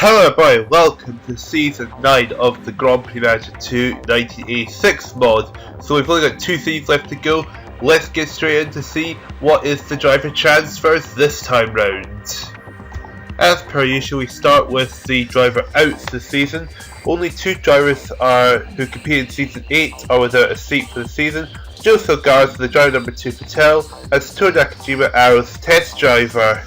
Hello everybody, welcome to Season 9 of the Grand Prix Manager 2 1986 mod. So we've only got 2 seasons left to go. Let's get straight in to see what is the driver transfers this time round. As per usual, we start with the driver outs this season. Only 2 drivers who competed in Season 8 are without a seat for the season. Joseph Garza, the driver number 2 Patel, and Satoru Nakajima, Arrow's test driver.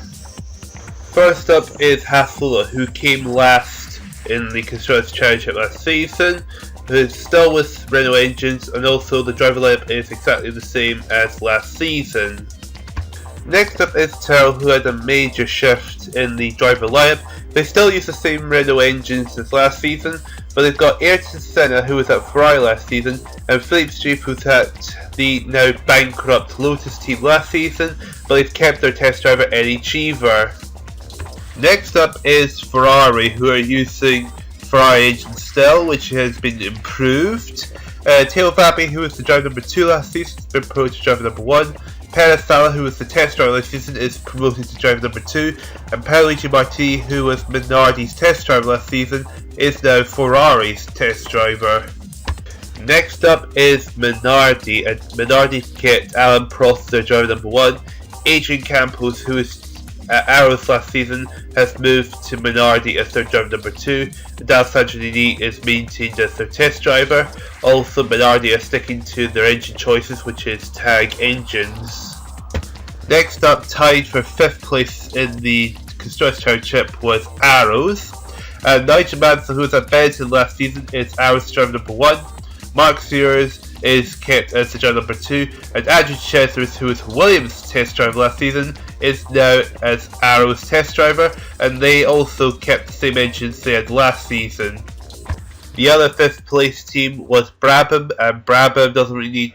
First up is Hasula, who came last in the Constructors' Championship last season, who is still with Renault engines, and also the driver lineup is exactly the same as last season. Next up is Terrell, who had a major shift in the driver lineup. They still use the same Renault engines as last season, but they've got Ayrton Senna, who was at Ferrari last season, and Philippe Streep, who's at the now bankrupt Lotus team last season, but they've kept their test driver Eddie Cheever. Next up is Ferrari, who are using Ferrari engines still, which has been improved. Teo Fabi, who was the driver number 2 last season, has been promoted to driver number 1. Perez Sala, who was the test driver last season, is promoted to driver number 2. And Pierluigi Marti, who was Minardi's test driver last season, is now Ferrari's test driver. Next up is Minardi, and Minardi kept Alan Prost their driver number 1. Adrian Campos, who is at Arrows last season, has moved to Minardi as their driver number 2, and Alessandro Nini is maintained as their test driver. Also, Minardi are sticking to their engine choices, which is tag engines. Next up, tied for 5th place in the Constructors' Championship was Arrows. Nigel Mansell, who was at Benetton last season, is Arrows driver number 1. Mark Sears is kept as the driver number 2, and Andrew Chesers, who was Williams' test driver last season, is now as Arrow's test driver, and they also kept the same engines they had last season. The other 5th place team was Brabham, and Brabham doesn't really need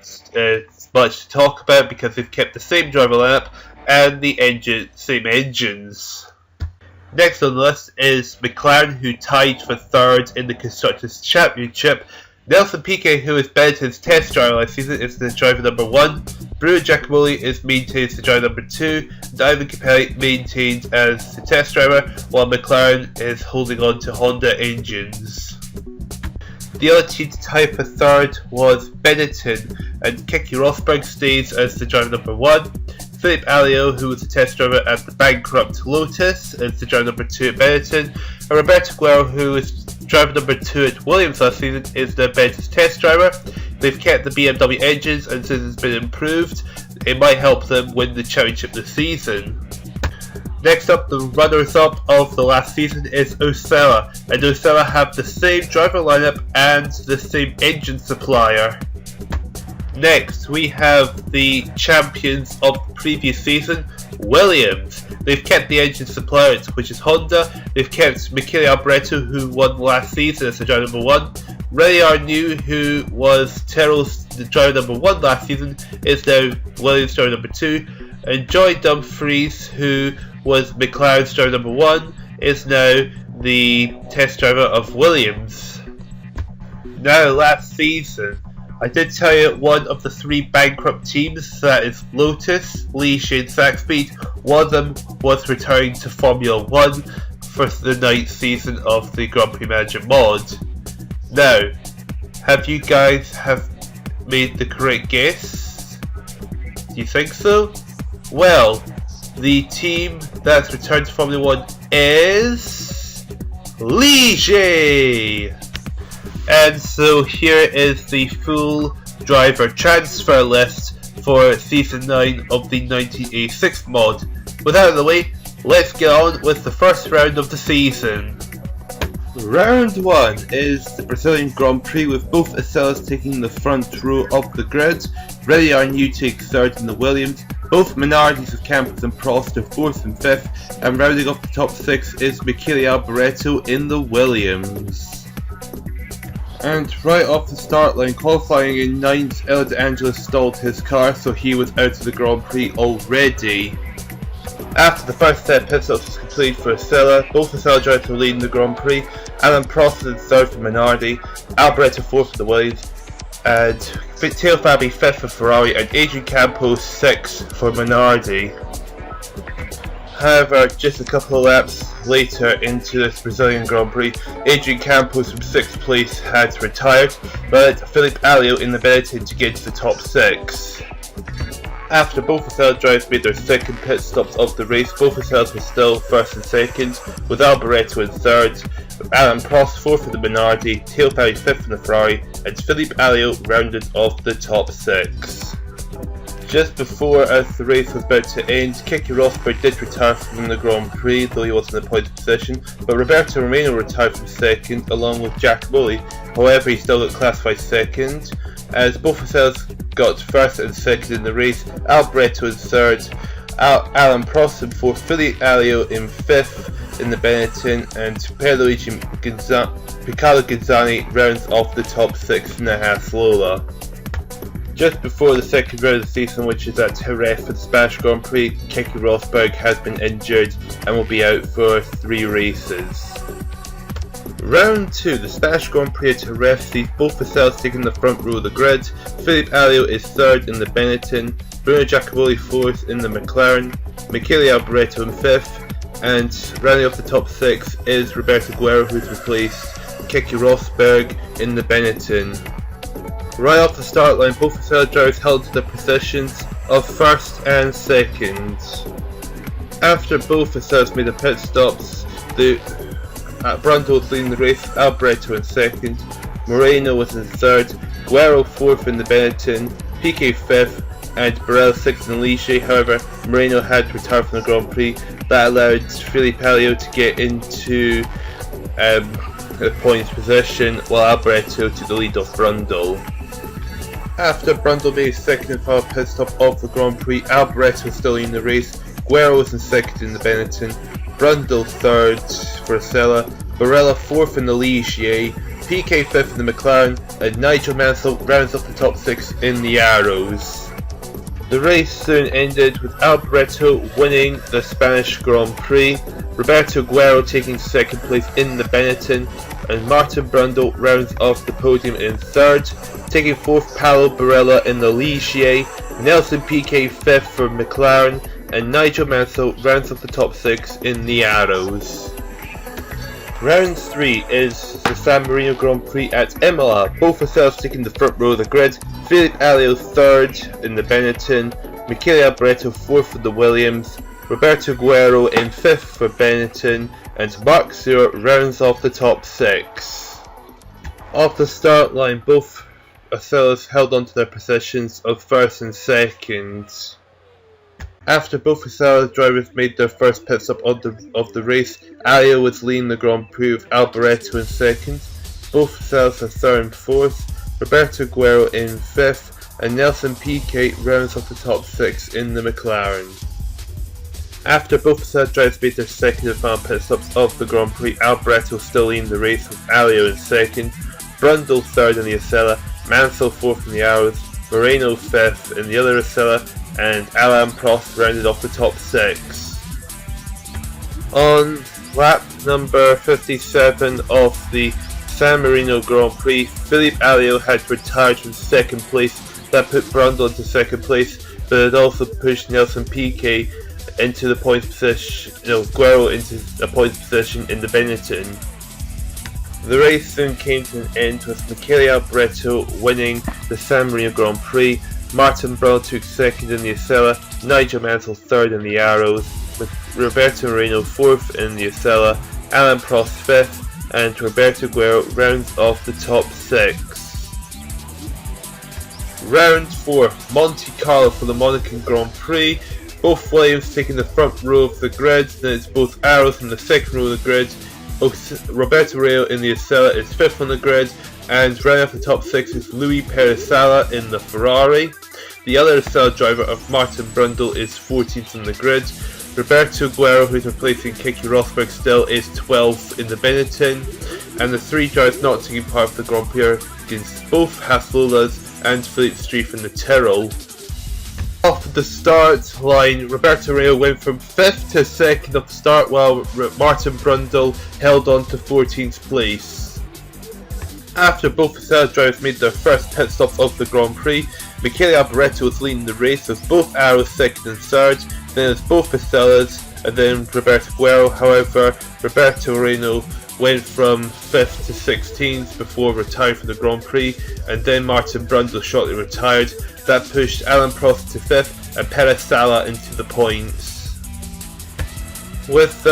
much to talk about because they've kept the same driver lineup and the same engines. Next on the list is McLaren, who tied for 3rd in the Constructors' Championship. Nelson Piquet, who is Benetton's test driver last season, is the driver number 1. Bruno Giacomelli is maintained as the driver number 2. And Ivan Capelli maintained as the test driver, while McLaren is holding on to Honda engines. The other team to tie for 3rd was Benetton, and Keke Rosberg stays as the driver number 1. Philippe Alliot, who was the test driver at the bankrupt Lotus, is the driver number 2 at Benetton. And Roberto Guerrero, who is driver number 2 at Williams last season, is the Benetton's test driver. They've kept the BMW engines, and since it's been improved, it might help them win the championship this season. Next up, the runners-up of the last season is Ossella, and Ossella have the same driver lineup and the same engine supplier. Next, we have the champions of the previous season, Williams. They've kept the engine supplier, which is Honda. They've kept Michele Alboreto, who won last season as the driver number 1. Rene Arnoux, who was Terrell's driver number 1 last season, is now Williams' driver number 2. And Joy Dumfries, who was McLaren's driver number 1, is now the test driver of Williams. Now, last season, I did tell you one of the 3 bankrupt teams, that is Lotus, Ligier and Saxpeed, one of them was retiring to Formula 1 for the 9th season of the Grand Prix Manager mod. Now, have you guys made the correct guess? Do you think so? Well, the team that's returned to Formula 1 is Ligier! And so here is the full driver transfer list for Season 9 of the 1986 mod. With that out of the way, let's get on with the first round of the season. Round 1 is the Brazilian Grand Prix, with both Ossellas taking the front row of the grid. Rene Arnoux takes 3rd in the Williams. Both Minardis with Campos and Prost are 4th and 5th, and rounding off the top 6 is Michele Alboreto in the Williams. And right off the start line, qualifying in 9th, El De Angelis stalled his car, so he was out of the Grand Prix already. After the first set of pit stops was complete for Ossella, both Ossella drivers were leading the Grand Prix. Alan Prost was 3rd for Minardi, Alboreto 4th for the Williams, and Teo Fabi 5th for Ferrari, and Adrian Campos 6th for Minardi. However, just a couple of laps later into this Brazilian Grand Prix, Adrian Campos from 6th place had retired, but Filipe Alio in the Benetton to get to the top 6. After both Ossella drivers made their second pit stops of the race, both Osellas were still 1st and 2nd, with Alboreto in 3rd, Alain Prost 4th in the Minardi, Teo Ferry 5th in the Ferrari, and Filipe Alio rounded off the top 6. Just before as the race was about to end, Keke Rosberg did retire from the Grand Prix, though he wasn't in the point position, but Roberto Moreno retired from 2nd along with Giacomelli. However, he still got classified 2nd, as both Osellas got 1st and 2nd in the race, Alboreto in 3rd, Alain Prost in 4th, Filipe Alio in 5th in the Benetton, and Riccardo Ghinzani rounds off the top 6 in the Haas Lola. Just before the second round of the season, which is at Jerez for the Spanish Grand Prix, Keke Rosberg has been injured and will be out for 3 races. Round 2, the Spanish Grand Prix at Jerez sees both Osellas taking the front row of the grid. Filipe Alio is 3rd in the Benetton, Bruno Giacomelli 4th in the McLaren, Michele Alboreto in 5th, and rounding off the top 6 is Roberto Guerra, who's replaced Keke Rosberg in the Benetton. Right off the start line, both Ossella drivers held to their positions of 1st and 2nd. After both Osellas made their pit stops, Brundle was leading the race, Alboreto in 2nd, Moreno was in 3rd, Guerra 4th in the Benetton, Piquet 5th, and Barrel 6th in the Ligier. However, Moreno had retired from the Grand Prix. That allowed Filipe Alio to get into the points position, while Alboreto took the lead off Brundle. After Brundle made his second and final pit stop of the Grand Prix, Alboreto was still in the race, Guerra was in 2nd in the Benetton, Brundle 3rd for Ossella, Barella 4th in the Ligier, Piquet 5th in the McLaren, and Nigel Mansell rounds up the top 6 in the Arrows. The race soon ended with Alboreto winning the Spanish Grand Prix, Roberto Guerra taking 2nd place in the Benetton, and Martin Brundle rounds off the podium in 3rd, taking 4th Paulo Barella in the Ligier, Nelson Piquet 5th for McLaren, and Nigel Mansell rounds off the top 6 in the Arrows. Round 3 is the San Marino Grand Prix at Imola, both Osellas taking the front row of the grid, Filipe Alio 3rd in the Benetton, Michele Alboreto 4th for the Williams, Roberto Guerra in 5th for Benetton, and Marc Stewart rounds off the top 6. Off the start line, both Osellas held on to their positions of 1st and 2nd. After both Ossella drivers made their first pit stop of the race, Alio was leading the Grand Prix with Alboreto in 2nd, both Osellas are 3rd and 4th, Roberto Guerra in 5th, and Nelson Piquet rounds off the top 6 in the McLaren. After both Ossella drivers made their second and final pit stops of the Grand Prix, Alboreto still leading the race with Alio in 2nd, Brundle 3rd in the Ossella, Mansell 4th in the Arrows, Moreno 5th in the other Ossella, and Alain Prost rounded off the top 6. On lap number 57 of the San Marino Grand Prix, Filipe Alio had retired from 2nd place. That put Brundle into 2nd place, but it also pushed Nelson Piquet into the points position, Guerra into a points position in the Benetton. The race soon came to an end with Michele Alboreto winning the San Marino Grand Prix, Martin Brundle took 2nd in the Ossella, Nigel Mansell 3rd in the Arrows, with Roberto Moreno 4th in the Ossella, Alain Prost 5th, and Roberto Guerra rounds off the top 6. Round 4, Monte Carlo for the Monaco Grand Prix. Both Williams taking the front row of the grid, then it's both Arrows in the 2nd row of the grid. Roberto Reo in the Ossella is 5th on the grid, and rounding off the top 6 is Luis Perez Sala in the Ferrari. The other Ossella driver of Martin Brundle is 14th on the grid. Roberto Guerra, who's replacing Keke Rosberg still, is 12th in the Benetton, and the 3 drivers not taking part of the Grand Prix are against both Haas Lolas and Philippe Streif in the Tyrrell. Off the start line, Roberto Reo went from 5th to 2nd of the start, while Martin Brundle held on to 14th place. After both Ossella drivers made their first pit stops of the Grand Prix, Michele Alboreto was leading the race with both Arrows 2nd and 3rd, then it's both Osellas, and then Roberto Guerrero. However, Roberto Moreno went from 5th to 16th before retiring from the Grand Prix, and then Martin Brundle shortly retired. That pushed Alain Prost to 5th and Pere Sala into the points. With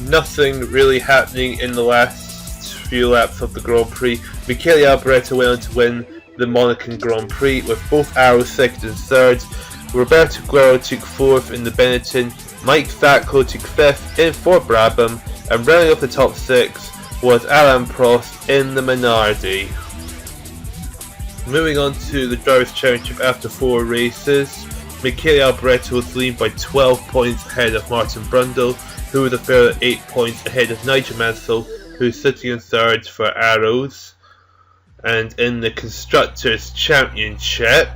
nothing really happening in the last few laps of the Grand Prix, Michele Alboreto went on to win the Monaco Grand Prix with both arrows 2nd and 3rd. Roberto Guerrero took 4th in the Benetton, Mike Sacco took 5th in Fort Brabham, and rounding off the top 6 was Alain Prost in the Minardi. Moving on to the Drivers' Championship after 4 races, Michele Alboreto was leading by 12 points ahead of Martin Brundle, who was a further 8 points ahead of Nigel Mansell, who is sitting in 3rd for arrows. And in the Constructors' Championship,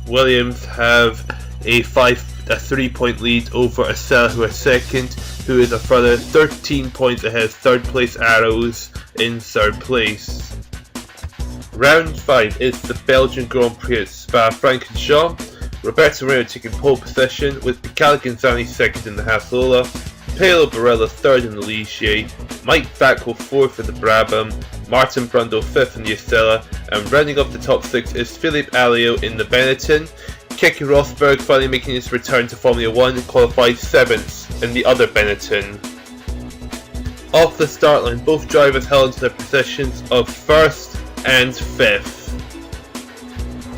Williams have a 3-point lead over Ossella, who are 2nd, who is a further 13 points ahead of 3rd place Arrows in 3rd place. Round 5 is the Belgian Grand Prix at Spa-Francorchamps. Roberto Moreno taking pole position, with Pascal Ghazani 2nd in the Hassola, Paolo Barella 3rd in the Ligier, Mike Sacco 4th in the Brabham, Martin Brundle 5th in the Ossella, and rounding up the top 6 is Philippe Alliot in the Benetton. Keke Rosberg finally making his return to Formula 1 and qualified 7th in the other Benetton. Off the start line, both drivers held onto their positions of 1st and 5th.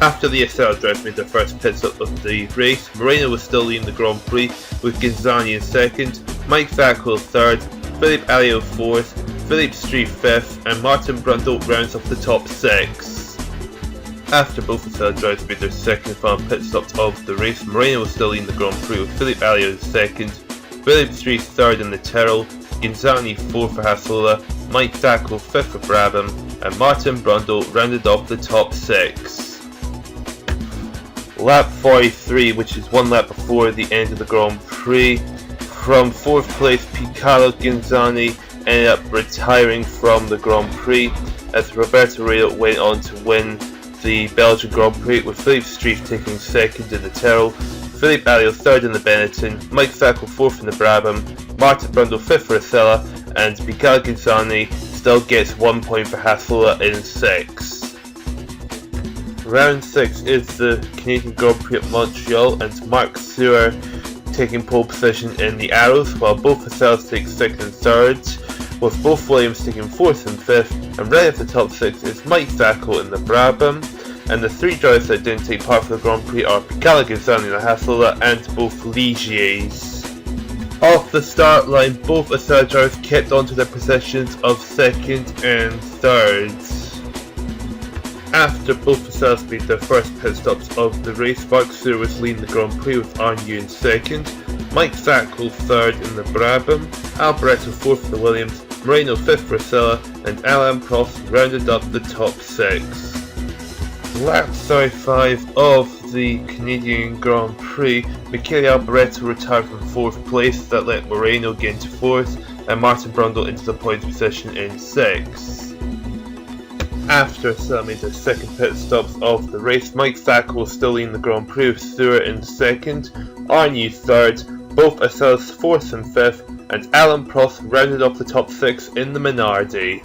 After the Ossella drivers made their first pit stop of the race, Moreno was still leading the Grand Prix with Ghazani in 2nd, Mike Sacco 3rd, Philippe Alliot 4th, Philippe Street 5th, and Martin Brundle rounds off the top 6. After both Ossella drivers made their second and final pit stops of the race, Moreno was still leading the Grand Prix with Philippe Alliot in 2nd, Philippe Street 3rd in the Tyrrell, Ghazani 4th for Hassola, Mike Sacco 5th for Brabham, and Martin Brundle rounded off the top 6. Lap 43, which is 1 lap before the end of the Grand Prix. From 4th place, Pascal Ghazani ended up retiring from the Grand Prix as Roberto Moreno went on to win the Belgian Grand Prix, with Philippe Street taking 2nd in the Tyrrell, Philippe Alliot 3rd in the Benetton, Mike Sacco 4th in the Brabham, Martin Brundle 5th for Ossella, and Pascal Ghazani still gets 1 point for Hassola in 6th. Round 6 is the Canadian Grand Prix at Montreal, and Marc Surer taking pole position in the Arrows, while both Osellas take 2nd and 3rd, with both Williams taking 4th and 5th, and right at the top 6 is Mike Sacco in the Brabham, and the 3 drivers that didn't take part for the Grand Prix are Pascal Ghazani in the Hassola and both Ligiers. Off the start line, both Ossella drivers kept onto their positions of 2nd and 3rd. After both Osellas made their first pit stops of the race, Marc Surer was leading the Grand Prix with Arnoux in 2nd, Mike Sacco 3rd in the Brabham, Alboreto 4th for the Williams, Moreno 5th for Ossella, and Alain Prost rounded up the top 6. Lap 35 of the Canadian Grand Prix, Michele Alboreto retired from 4th place. That let Moreno get into 4th, and Martin Brundle into the points position in 6th. After Ossella made their second pit stops of the race, Mike Sacco was still leading the Grand Prix with Surer in 2nd, Arnoux 3rd, both Osella's 4th and 5th, and Alain Prost rounded off the top 6 in the Minardi.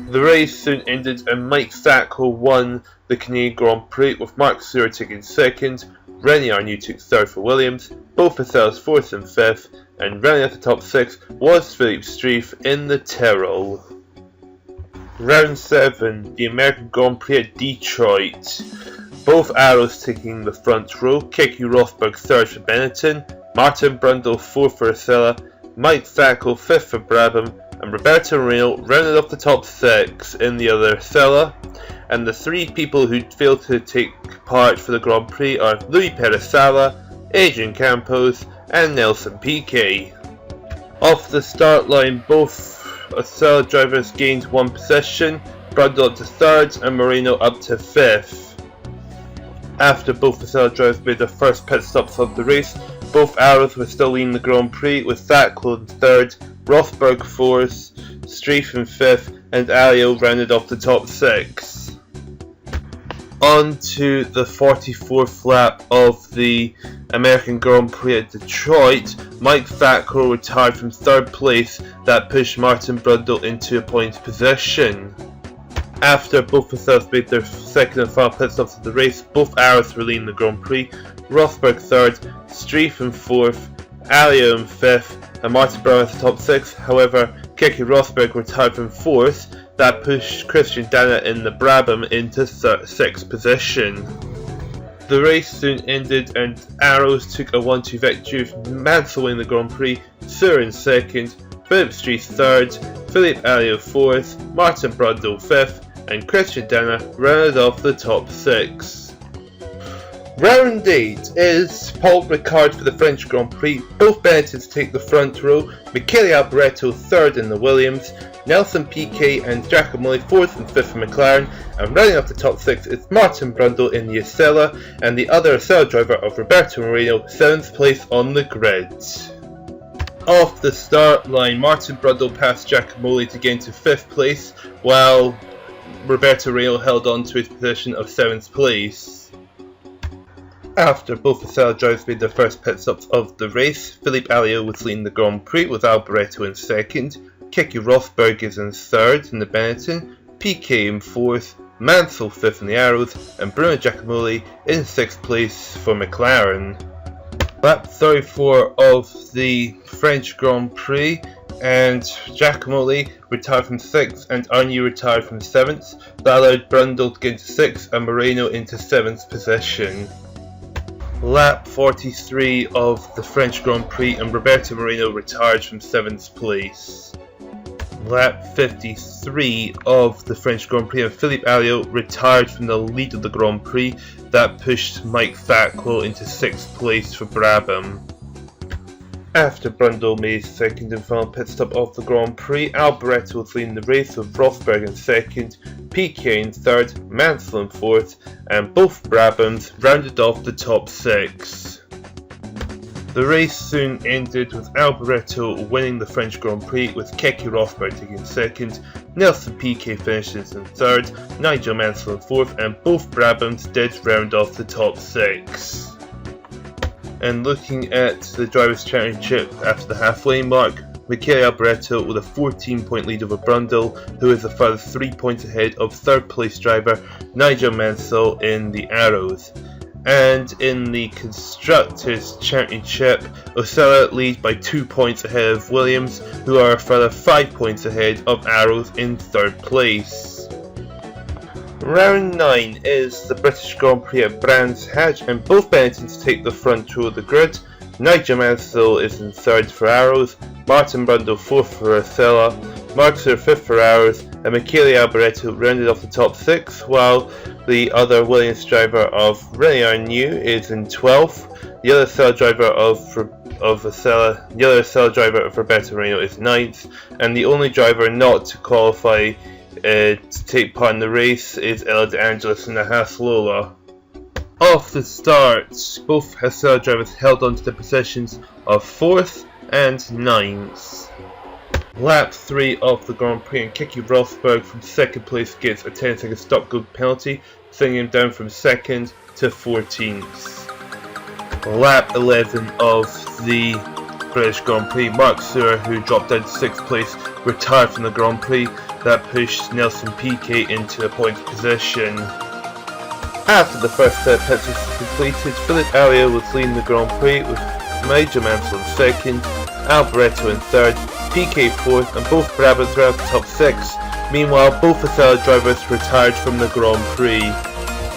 The race soon ended and Mike Sacco won the Canadian Grand Prix, with Marc Surer taking 2nd, René Arnoux took 3rd for Williams, both Osella's 4th and 5th, and rounding off the top 6 was Philippe Street in the Tyrrell. Round 7, the American Grand Prix at Detroit. Both Arrows taking the front row, Keke Rosberg 3rd for Benetton, Martin Brundle 4th for Ossella, Mike Sacco 5th for Brabham, and Roberto Moreno rounded off the top 6 in the other Ossella. And the 3 people who failed to take part for the Grand Prix are Luis Perez Sala, Adrian Campos, and Nelson Piquet. Off the start line, both Ossella drivers gained 1 position, Brundle up to 3rd and Moreno up to 5th. After both Ossella drivers made their first pit stops of the race, both Arrows were still leading the Grand Prix, with Sacco in 3rd, Rosberg 4th, Street in 5th, and Alliot rounded off the top 6. On to the 44th lap of the American Grand Prix at Detroit. Mike Thackrell retired from 3rd place. That pushed Martin Brundle into a point position. After both Ossella made their second and final pit stops of the race, both Arrows were leading the Grand Prix. Rosberg 3rd, Streif in 4th, Alio in 5th, and Martin Brundle in the top 6. However, Keke Rosberg retired from 4th. That pushed Christian Dana in the Brabham into 6th position. The race soon ended and Arrows took a 1-2 victory with Mansell winning the Grand Prix, Suhr in 2nd, Philip Streif 3rd, Philippe Alliot 4th, Martin Brundle 5th, and Christian Dana rounded off the top 6. Round 8 is Paul Ricard for the French Grand Prix. Both Benettons take the front row, Michele Alboreto 3rd in the Williams, Nelson Piquet and Giacomo 4th and 5th for McLaren, and rounding off the top 6 is Martin Brundle in the Ossella, and the other Ossella driver of Roberto Moreno 7th place on the grid. Off the start line, Martin Brundle passed Giacomo to gain to 5th place, while Roberto Moreno held on to his position of 7th place. After both Ossella drivers made their first pit stops of the race, Philippe Alliot was leading the Grand Prix with Alboreto in 2nd, Keke Rosberg is in 3rd in the Benetton, Piquet in 4th, Mansell 5th in the Arrows, and Bruno Giacomo in 6th place for McLaren. Lap 34 of the French Grand Prix, and Giacomo retired from 6th and Arnoux retired from 7th. That allowed Brundle to get into 6th and Moreno into 7th position. Lap 43 of the French Grand Prix and Roberto Moreno retired from 7th place. Lap 53 of the French Grand Prix and Philippe Alliot retired from the lead of the Grand Prix. That pushed Mike Thackrell into 6th place for Brabham. After Brundle made his second and final pit stop of the Grand Prix, Alboreto was leading the race with Rosberg in 2nd, Piquet in 3rd, Mansell in 4th, and both Brabhams rounded off the top 6. The race soon ended with Alboreto winning the French Grand Prix, with Keke Rosberg taking 2nd, Nelson Piquet finishing in 3rd, Nigel Mansell in 4th, and both Brabhams did round off the top 6. And looking at the Drivers' Championship after the halfway mark, Michele Alboreto with a 14-point lead over Brundle, who is a further 3 points ahead of 3rd place driver Nigel Mansell in the Arrows. And in the Constructors' Championship, Ossella leads by 2 points ahead of Williams, who are a further 5 points ahead of Arrows in 3rd place. Round 9 is the British Grand Prix at Brands Hatch, and both Benettons take the front row of the grid. Nigel Mansell is in 3rd for Arrows, Martin Brundle 4th for Ossella, Mark Suhr 5th for Arrows, and Michele Alboreto rounded off the top 6, while the other Williams driver of René Arnoux is in 12th. The other Ossella driver of Roberto Moreno is 9th, and the only driver not to qualify to take part in the race is Ella De Angelis in the Haas Lola. Off the start, both Ossella drivers held on to the positions of 4th and 9th. Lap 3 of the Grand Prix, and Keke Rosberg from 2nd place gets a 10-second stop-go penalty, sending him down from 2nd to 14th. Lap 11 of the British Grand Prix, Mark Suhr, who dropped down to 6th place, retired from the Grand Prix. That pushed Nelson Piquet into a point position. After the first set of pits was completed, Philippe Alliot was leading the Grand Prix with Nigel Mansell in 2nd, Alboreto in 3rd, Piquet 4th, and both Brabhams were out the top 6. Meanwhile, both Ossella drivers retired from the Grand Prix.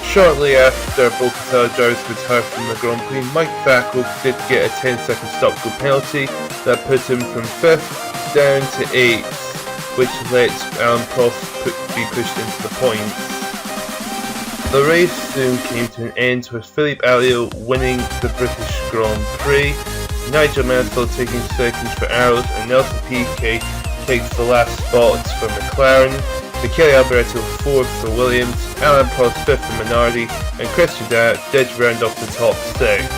Shortly after both Ossella drivers retired from the Grand Prix, Mike Thackrell did get a 10-second stop-go penalty that put him from 5th down to 8th. Which let Alan Prost be pushed into the points. The race soon came to an end with Philippe Alliot winning the British Grand Prix, Nigel Mansell taking 2nd for Arrows, and Nelson Piquet takes the last spot for McLaren, Michele Alboreto 4th for Williams, Alan Prost 5th for Minardi, and Christian Dana did round off the top 6.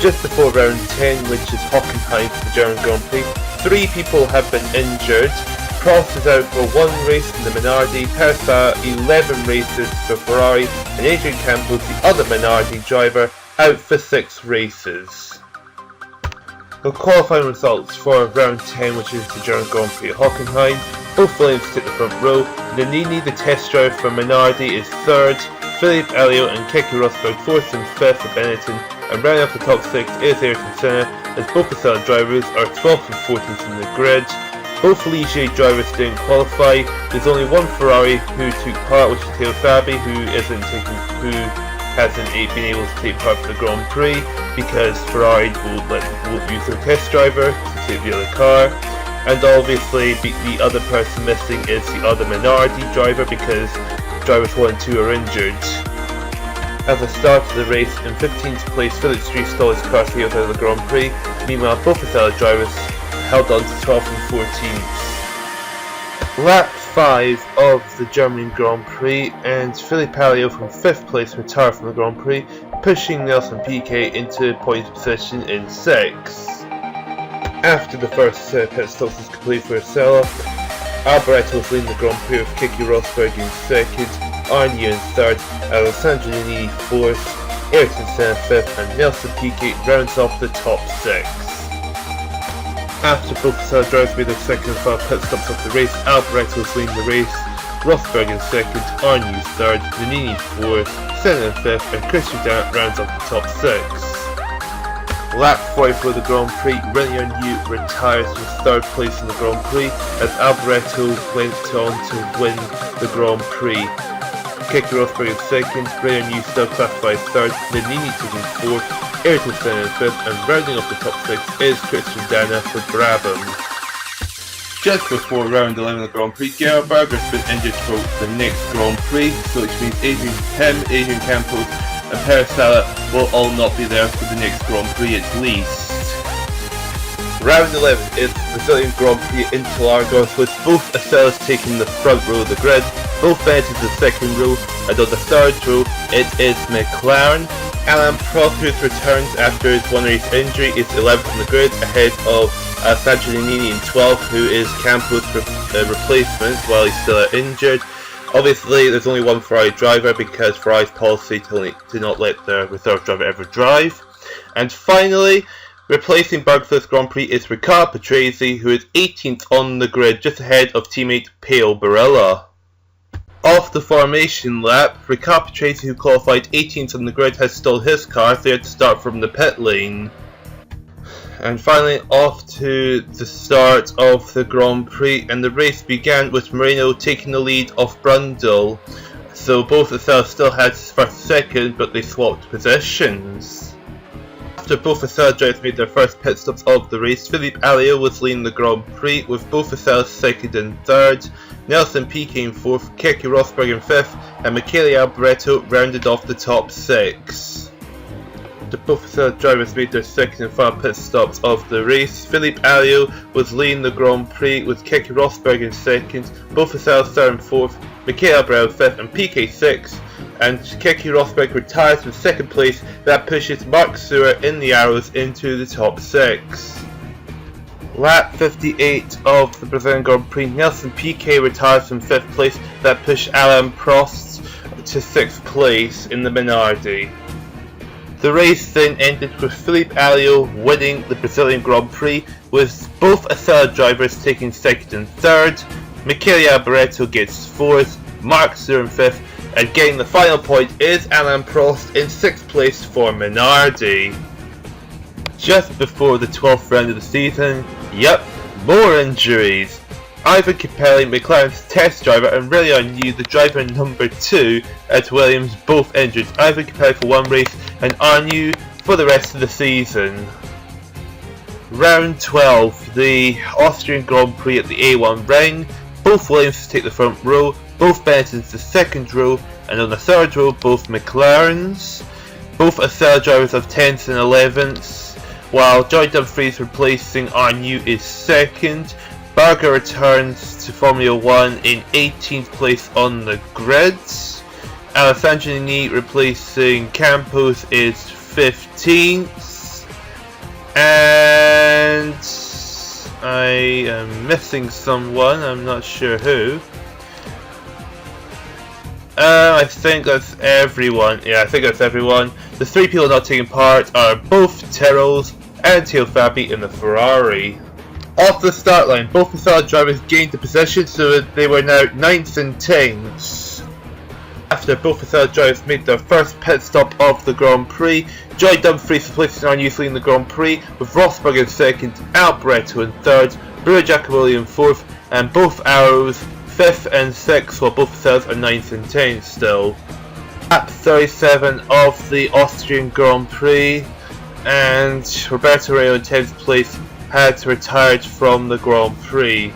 Just before round 10, which is Hockenheim for the German Grand Prix, 3 people have been injured. Prost is out for 1 race in the Minardi, Ossella 11 races for Ferrari, and Adrian Campos, the other Minardi driver, out for 6 races. The qualifying results for round 10, which is the German Grand Prix at Hockenheim. Both Williams take the front row. Nannini, the test driver for Minardi, is 3rd. Philippe Alliot and Keke Rosberg 4th and 5th at Benetton. And rounding off the top 6 is Ayrton Senna, as both Ossella drivers are 12th and 14th in the grid. Both Ligier drivers didn't qualify. There's only one Ferrari who took part, which is Theo Fabi, who hasn't been able to take part for the Grand Prix because Ferrari won't use their test driver to take the other car. And obviously the other person missing is the other Minardi driver because drivers 1 and 2 are injured. At the start of the race, in 15th place, Felix Street stalled his car 3 out of the Grand Prix. Meanwhile, both Ossella drivers held on to 12th and 14th. Lap 5 of the German Grand Prix, and Philippe Alliot from 5th place retired from the Grand Prix, pushing Nelson Piquet into points position in 6th. After the first pit stop was complete for Ossella, Alboreto was leading the Grand Prix with Keke Rosberg in 2nd, Arnie in 3rd, Alessandro Nannini 4th, Ayrton Senna 5th, and Nelson Piquet rounds off the top 6. After both Ossella drivers made their second and final pit stops of the race, Alboreto was leading the race, Rosberg in 2nd, Arnie 3rd, Nannini 4th, Senna in 5th, and Christian Danner rounds off the top 6. Lap 4 for the Grand Prix, René Arnoux retires from 3rd place in the Grand Prix as Alboreto went on to win the Grand Prix. Keke Rosberg in 2nd, René Arnoux still classified 3rd, Nannini taking 4th, Ayrton Senna in 5th, and rounding off the top 6 is Christian Danner for Brabham. Just before round 11 of the Grand Prix, Gerhard Berger has been injured for the next Grand Prix, so which means Adrian Campos and Ossella will all not be there for the next Grand Prix at least. Round 11 is the Brazilian Grand Prix in Interlagos, with both Ossellas taking the front row of the grid, both Benetton the second row, and on the third row it is McLaren. Alain Prost, who returns after his 1 race injury, is 11th in the grid, ahead of Alessandro Nannini in 12th, who is Campos' replacement while he's still injured. Obviously, there's only one Ferrari driver because Ferrari's policy to not let their reserve driver ever drive. And finally, replacing Berger for this Grand Prix is Riccardo Patrese, who is 18th on the grid, just ahead of teammate Pao Barella. Off the formation lap, Riccardo Patrese, who qualified 18th on the grid, has stalled his car, so he had to start from the pit lane. And finally, off to the start of the Grand Prix, and the race began with Moreno taking the lead off Brundle. So both Ossella still had first and second, but they swapped positions. After both Ossella drivers made their first pit stops of the race, Philippe Alliot was leading the Grand Prix, with both Ossella second and third, Nelson Piquet in 4th, Keke Rosberg in 5th, and Michele Alboreto rounded off the top 6. The both Ossella drivers made their second and final pit stops of the race. Philippe Alliot was leading the Grand Prix with Keke Rosberg in 2nd, both Ossella 3rd and 4th, Michele Alboreto 5th and Piquet 6th, and Keke Rosberg retires from 2nd place. That pushes Mark Stewart in the arrows into the top 6. Lap 58 of the Brazilian Grand Prix, Nelson Piquet retires from 5th place. That pushed Alain Prost to 6th place in the Minardi. The race then ended with Philippe Alliot winning the Brazilian Grand Prix, with both Ossella drivers taking 2nd and 3rd. Michele Alboreto gets 4th, Mark Stewart in 5th, and getting the final point is Alain Prost in 6th place for Minardi. Just before the 12th round of the season, yep, more injuries. Ivan Capelli, McLaren's test driver, and René Arnoux, the driver number 2 at Williams, both injured. Ivan Capelli for 1 race and Arnoux for the rest of the season. Round 12, the Austrian Grand Prix at the A1 ring. Both Williams take the front row, both Benettons the second row, and on the third row both McLarens. Both Ossella drivers have 10th and 11th, while Joy Dumfries replacing Arnoux is 2nd. Berger returns to Formula 1 in 18th place on the grid. Alessandro Nannini replacing Campos is 15th. And I me missing someone, I'm not sure who. I think that's everyone. Yeah, I think that's everyone. The 3 people not taking part are both Tyrrells and Tail Fabi in the Ferrari. Off the start line, both Ossella drivers gained the position, so that they were now 9th and 10th. After both Ossella drivers made their first pit stop of the Grand Prix, Joy Dumfries replaced our new lead in the Grand Prix, with Rosberg in 2nd, Alboreto in 3rd, Brewer Giacomelli in 4th, and both Arrows 5th and 6th, while both Ossellas are 9th and 10th still. Lap 37 of the Austrian Grand Prix, and Roberto Reo in 10th place had retired from the Grand Prix.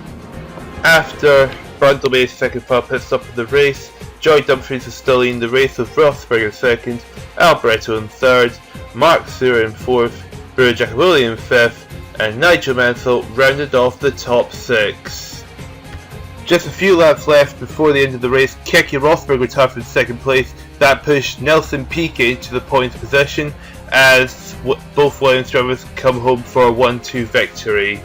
After Brundle made his second final pit stop of the race, Joy Dumfries was still leading the race with Rosberg in 2nd, Alboreto in 3rd, Mark Suhr in 4th, Brewer Giacomelli in 5th, and Nigel Mansell rounded off the top 6. Just a few laps left before the end of the race, Keke Rosberg retired from 2nd place. That pushed Nelson Piquet to the points position as both Williams drivers come home for a 1-2 victory.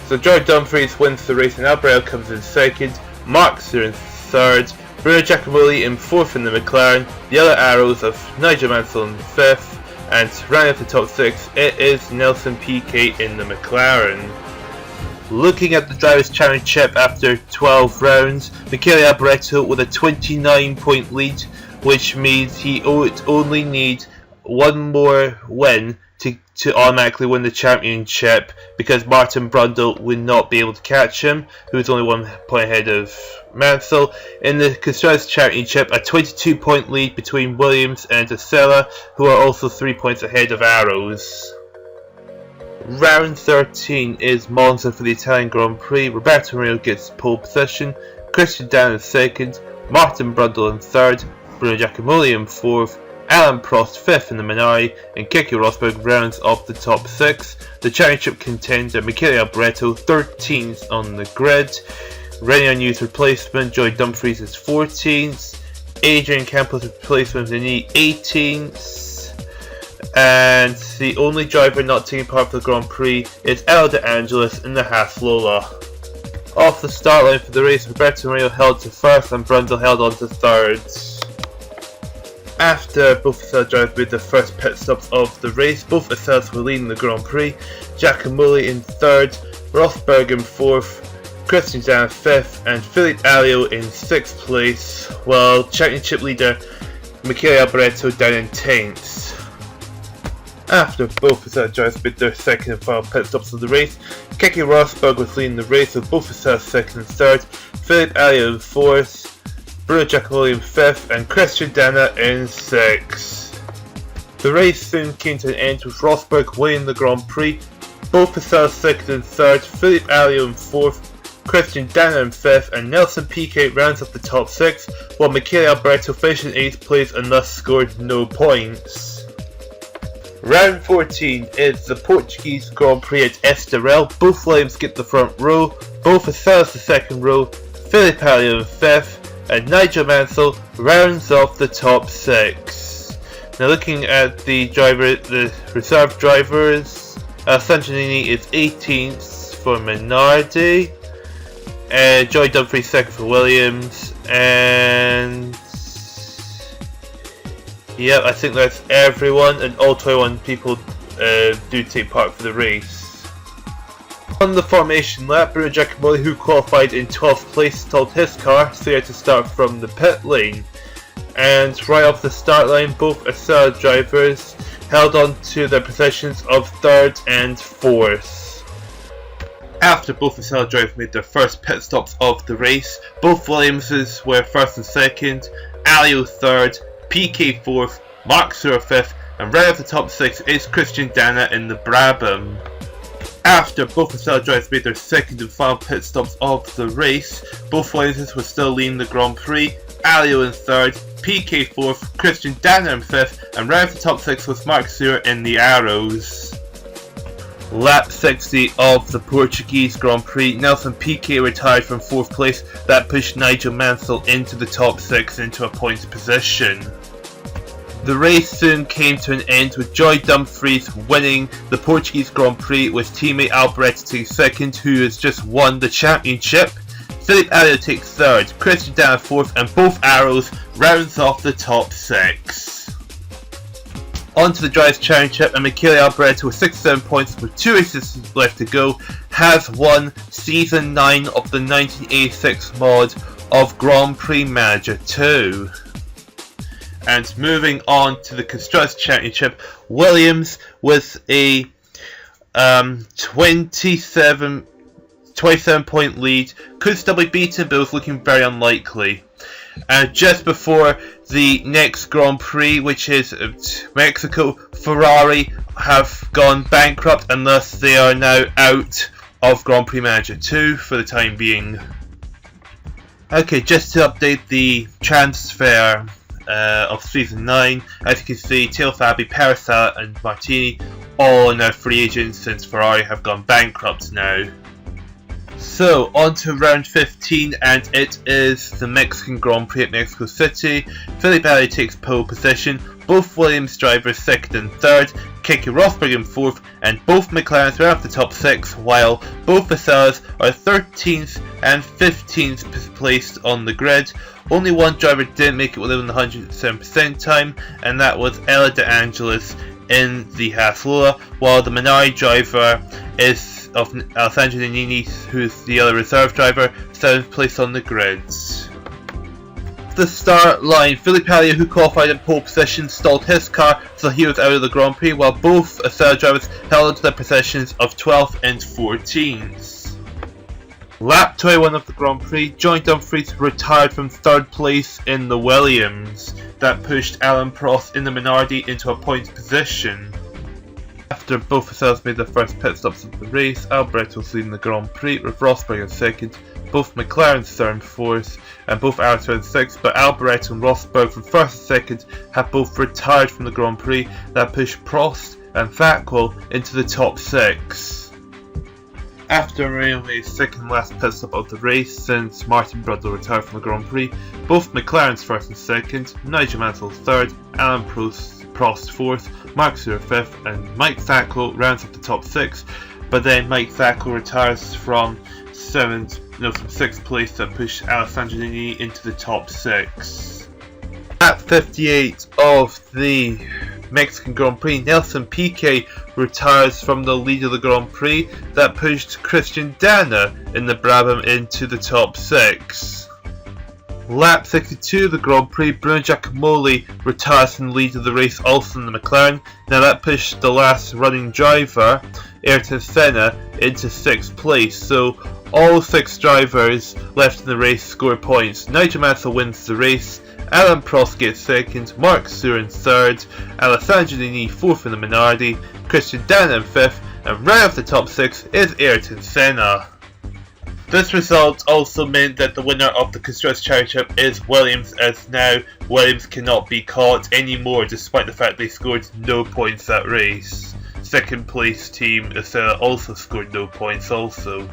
So Joy Dumfries wins the race and Alboreto comes in 2nd, Mark Suhr in 3rd, Brewer Giacomelli in 4th in the McLaren, the other Arrows of Nigel Mansell in 5th, and rounding off the top 6, it is Nelson Piquet in the McLaren. Looking at the Drivers' Championship after 12 rounds, Michele Alboreto with a 29-point lead, which means he would only need one more win to automatically win the championship, because Martin Brundle would not be able to catch him, who is only 1 point ahead of Mansell. In the Constructors' Championship, a 22-point lead between Williams and Ossella, who are also 3 points ahead of Arrows. Round 13 is Monza for the Italian Grand Prix. Roberto Reo gets pole position, Christian Danner in 2nd, Martin Brundle in 3rd, Brewer Giacomelli in 4th, Alan Prost 5th in the Minari, and Keke Rosberg rounds off the top 6. The championship contender Michele Alboreto 13th on the grid. Renier New's replacement Joy Dumfries is 14th. Adrian Campos' replacement Denis 18th. And the only driver not taking part of the Grand Prix is El De Angelis in the Haas Lola. Off the start line for the race, Roberto Reo held to 1st and Brundle held on to 3rd. After both Ossella drivers made their first pit stops of the race, both Osellas were leading the Grand Prix. Giacomelli in 3rd, Rosberg in 4th, Christian Danner 5th, and Philippe Alliot in 6th place, while championship leader Michele Alboreto down in 10th. After both Ossella drivers made their second and final pit stops of the race, Keke Rosberg was leading the race with both Osellas 2nd and 3rd, Philippe Alliot in 4th, Brewer Giacomelli in 5th, and Christian Danner in 6th. The race soon came to an end with Rosberg winning the Grand Prix, both Osellas 2nd and 3rd, Philippe Alliot in 4th, Christian Danner in 5th, and Nelson Piquet rounds up the top 6, while Michele Alboreto finished in 8th place and thus scored no points. Round 14 is the Portuguese Grand Prix at Estoril. Both Williams get the front row, both Osellas the second row, Philippe Alliot in 5th, and Nigel Mansell rounds off the top 6. Now looking at the reserve drivers, Sangianini is 18th for Minardi, Joy Dumfries 2nd for Williams, and yeah, I think that's everyone, and all 21 people do take part for the race. On the formation lap, Brewer Giacomelli, who qualified in 12th place, stalled his car, so he had to start from the pit lane. And right off the start line, both Ossella drivers held on to their positions of 3rd and 4th. After both Ossella drivers made their first pit stops of the race, both Williamses were 1st and 2nd, Alliot 3rd, Piquet 4th, Mark Suhr 5th, and right off the top 6 is Christian Danner in the Brabham. After both Ossella drivers made their second and final pit stops of the race, both Williamses were still leading the Grand Prix, Alliot in 3rd, Piquet 4th, Christian Danner in 5th, and right off the top 6 was Mark Suhr in the Arrows. Lap 60 of the Portuguese Grand Prix, Nelson Piquet retired from 4th place. That pushed Nigel Mansell into the top 6 into a points position. The race soon came to an end with Joy Dumfries winning the Portuguese Grand Prix with teammate Alboreto taking second, who has just won the championship. Filipe Alio takes third, Christian Dana fourth, and both arrows rounds off the top 6. On to the Drivers' Championship, and Michele Alboreto with 67 points with 2 races left to go has won Season 9 of the 1986 mod of Grand Prix Manager 2. And moving on to the Constructors' Championship, Williams with a 27 point lead could still be beaten, but it was looking very unlikely. And just before the next Grand Prix, which is Mexico, Ferrari have gone bankrupt, and thus they are now out of Grand Prix Manager 2 for the time being. Okay, just to update the transfer of Season 9, as you can see, Taylor Fabi, Parisala and Martini all are now free agents since Ferrari have gone bankrupt now. So, on to round 15, and it is the Mexican Grand Prix at Mexico City. Filipe Alio takes pole position, both Williams drivers 2nd and 3rd, Keke Rosberg in 4th, and both McLarens were off the top 6, while both Osellas are 13th and 15th placed on the grid. Only one driver didn't make it within the 107% time, and that was Ella De Angelis in the Haas Lola, while the Minardi driver is of Alessandro Nannini, who's the other reserve driver, 7th place on the grids. The start line, Filipe Alio, who qualified in pole position, stalled his car, so he was out of the Grand Prix, while both Ossella drivers held onto their positions of 12th and 14th. Lap 21 of the Grand Prix, Joy Dumfries retired from 3rd place in the Williams. That pushed Alain Prost in the Minardi into a points position. After both Osellas made their first pit stops of the race, Alboreto was leading the Grand Prix with Rosberg in 2nd, both McLarens 3rd and 4th, and both Arrows in 6th, but Alboreto and Rosberg from 1st and 2nd have both retired from the Grand Prix. That pushed Prost and Vettel into the top 6. After Railway's 2nd last pit stop of the race since Martin Brundle retired from the Grand Prix, both McLarens 1st and 2nd, Nigel Mansell 3rd, Alain Prost 4th, Mark Surer 5th, and Mike Vettel rounds up the top 6, but then Mike Vettel retires from 6th place to push Alessandro Nannini into the top 6. At 58 of the Mexican Grand Prix, Nelson Piquet retires from the lead of the Grand Prix. That pushed Christian Dana in the Brabham into the top 6. Lap 62 of the Grand Prix, Bruno Giacomelli retires from the lead of the race, also in the McLaren. Now that pushed the last running driver, Ayrton Senna, into 6th place. So all 6 drivers left in the race score points. Nigel Mansell wins the race, Alain Prost gets 2nd, Mark Surer in 3rd, Alessandro Nannini 4th in the Minardi, Christian Dana in 5th, and right off the top 6 is Ayrton Senna. This result also meant that the winner of the Constructors' Championship is Williams, as now Williams cannot be caught anymore despite the fact they scored no points that race. 2nd place team Ossella also scored no points also.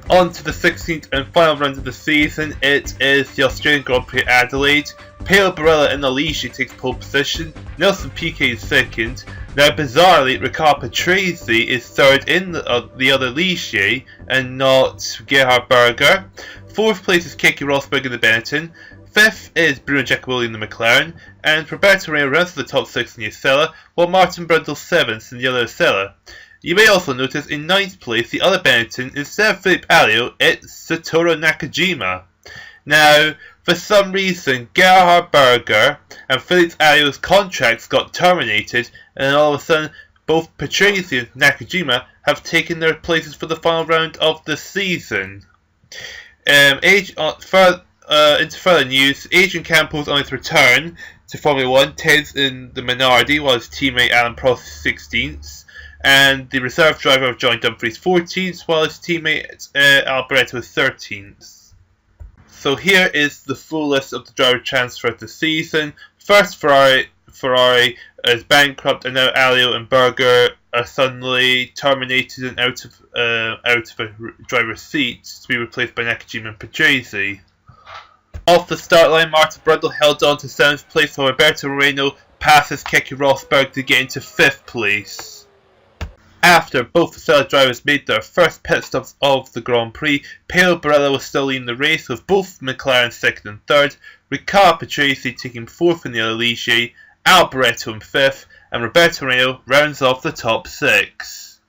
On to the 16th and final round of the season, it is the Australian Grand Prix Adelaide. Paolo Barella in the Ligier takes pole position, Nelson Piquet is 2nd. Now bizarrely, Riccardo Patrese is 3rd in the other Ligier and not Gerhard Berger. 4th place is Keke Rosberg in the Benetton. 5th is Bruno Giacomelli in the McLaren, and Roberto Reina rounds the top 6 in the Ossella, while Martin Brundle 7th in the other Ossella. You may also notice in 9th place, the other Benetton, instead of Filipe Alio, it's Satoru Nakajima. Now, for some reason, Gerhard Berger and Filipe Alio's contracts got terminated, and all of a sudden, both Patrese and Nakajima have taken their places for the final round of the season. Into further news, Adrian Campos on his return to Formula 1, 10th in the Minardi, while his teammate Alain Prost is 16th. And the reserve driver of Joy Dumfries 14th, while his teammate Alboreto is 13th. So here is the full list of the driver transfers this season. First, Ferrari is bankrupt, and now Alio and Berger are suddenly terminated and out of a driver's seat to be replaced by Nakajima and Patrese. Off the start line, Martin Brundle held on to 7th place, while Roberto Moreno passes Keke Rosberg to get into 5th place. After both Ossella drivers made their first pit stops of the Grand Prix, Paolo Barella was still leading the race with both McLaren 2nd and 3rd, Riccardo Patrese taking 4th in the Ligier, Alboreto in 5th, and Roberto Moreno rounds off the top 6.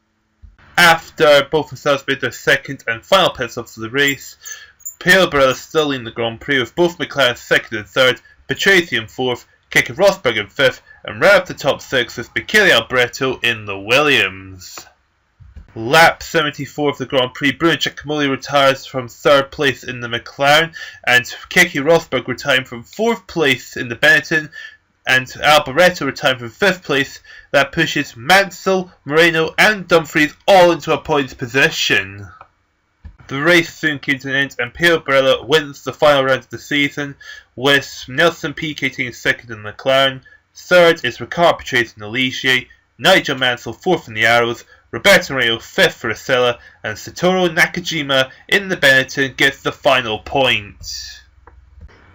After both Osellas made their 2nd and final pit stops of the race, Paolo Barella still leading the Grand Prix with both McLaren 2nd and 3rd, Patrese in 4th, Keke Rosberg in 5th, and round up the top 6 with Michele Alboreto in the Williams. Lap 74 of the Grand Prix, Bruno Giacomelli retires from 3rd place in the McLaren, and Keke Rosberg retiring from 4th place in the Benetton, and Alboreto retiring from 5th place. That pushes Mansell, Moreno and Dumfries all into a points position. The race soon came to an end and Paolo Barella wins the final round of the season, with Nelson Piquet taking 2nd in the McLaren, 3rd is Riccardo Patrese in the Ligier, Nigel Mansell 4th in the Arrows, Roberto Moreno 5th for Ossella, and Satoru Nakajima in the Benetton gets the final point.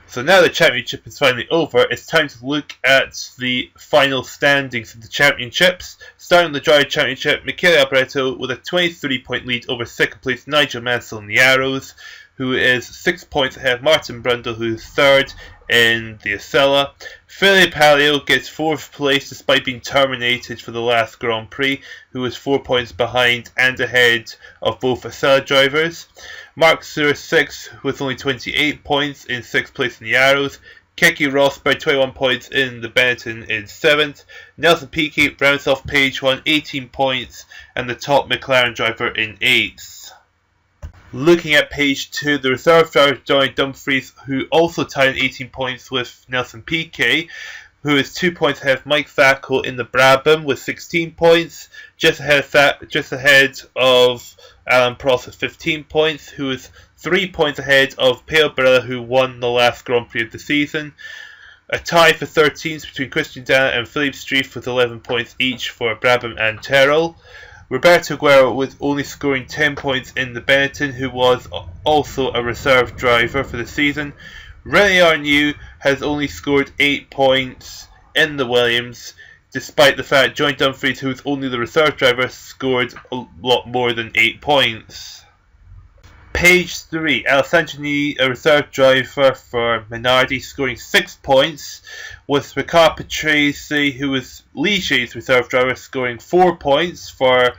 So now the championship is finally over, it's time to look at the final standings of the championships. Starting the Driver Championship, Michele Alboreto with a 23-point lead over 2nd place Nigel Mansell in the Arrows, who is 6 points ahead of Martin Brundle, who is 3rd in the Ossella. Felipe Palio gets 4th place despite being terminated for the last Grand Prix, who is 4 points behind and ahead of both Ossella drivers. Mark Suhr 6th with only 28 points in 6th place in the Arrows. Keke Rosberg 21 points in the Benetton in 7th. Nelson Piquet rounds off page 1, 18 points, and the top McLaren driver in 8th. Looking at page 2, the reserve driver Johnny Dumfries, who also tied 18 points with Nelson Piquet, who is 2 points ahead of Mike Thackel in the Brabham with 16 points, just ahead of Alan Prost with 15 points, who is 3 points ahead of Paolo Barella, who won the last Grand Prix of the season. A tie for 13th between Christian Dana and Philippe Streiff with 11 points each for Brabham and Terrell. Roberto Guerra with only scoring 10 points in the Benetton, who was also a reserve driver for the season. René Arnoux has only scored 8 points in the Williams, despite the fact Johnny Dumfries, who is only the reserve driver, scored a lot more than 8 points. Page 3, Alessandro Nini, a reserve driver for Minardi, scoring 6 points, with Riccardo Patrese, who was Ligier's reserve driver, scoring 4 points for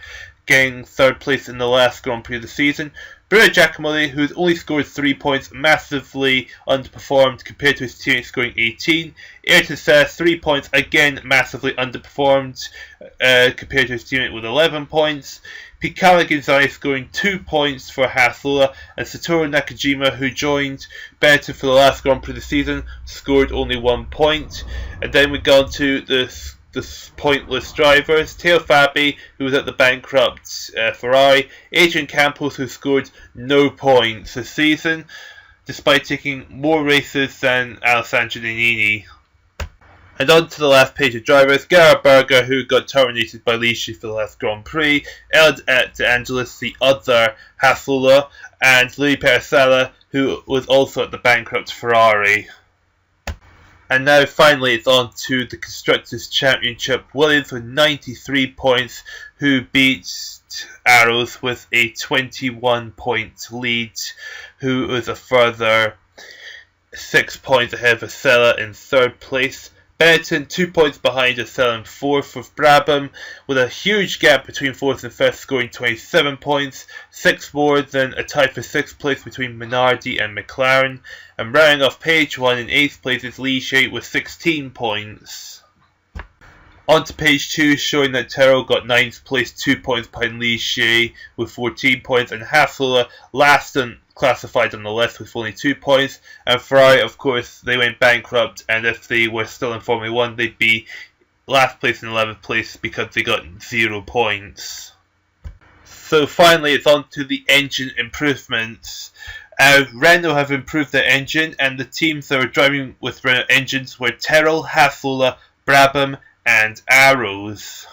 getting 3rd place in the last Grand Prix of the season. Bruno Giacomelli, who's only scored 3 points, massively underperformed compared to his teammate scoring 18. Ayrton Senna, 3 points, again massively underperformed compared to his teammate with 11 points. Picala Gonzalez scoring 2 points for Haslulla, and Satoru Nakajima, who joined Benetton for the last Grand Prix of the season, scored only 1 point. And then we go on to the pointless drivers. Teo Fabi, who was at the bankrupt Ferrari. Adrian Campos, who scored no points this season, despite taking more races than Alessandro Nini. And on to the last page of drivers, Gerhard Berger, who got terminated by Ligier for the last Grand Prix, Ed De Angelis, the other Haslulla, and Louis Peresella, who was also at the bankrupt Ferrari. And now finally it's on to the Constructors' Championship. Williams with 93 points, who beat Arrows with a 21 point lead, who was a further 6 points ahead of Ossella in 3rd place. Benetton 2 points behind Ossella in 4th, with Brabham with a huge gap between 4th and 5th, scoring 27 points, 6 more than a tie for 6th place between Minardi and McLaren, and rounding off page 1 in 8th place is Ligier with 16 points. On to page 2, showing that Terrell got 9th place, 2 points behind Ligier with 14 points, and Haslulla last and classified on the list with only 2 points, and Ferrari, of course, they went bankrupt, and if they were still in Formula 1, they'd be last place and 11th place because they got 0 points. So finally, it's on to the engine improvements. Renault have improved their engine, and the teams that were driving with Renault engines were Terrell, Haslulla, Brabham, and Arrows.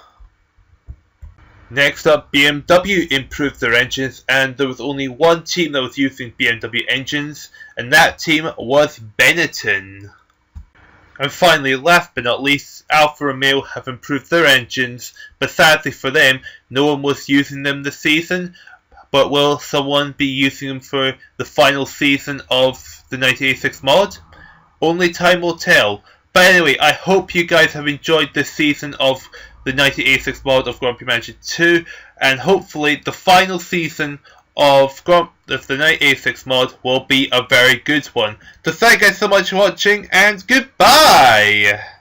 Next up, BMW improved their engines, and there was only one team that was using BMW engines, and that team was Benetton. And finally, last but not least, Alfa Romeo have improved their engines, but sadly for them, no one was using them this season. But will someone be using them for the final season of the 1986 mod? Only time will tell. But anyway, I hope you guys have enjoyed this season of the 1986 mod of Grand Prix Manager 2, and hopefully the final season of the 1986 mod will be a very good one. So thank you guys so much for watching, and goodbye!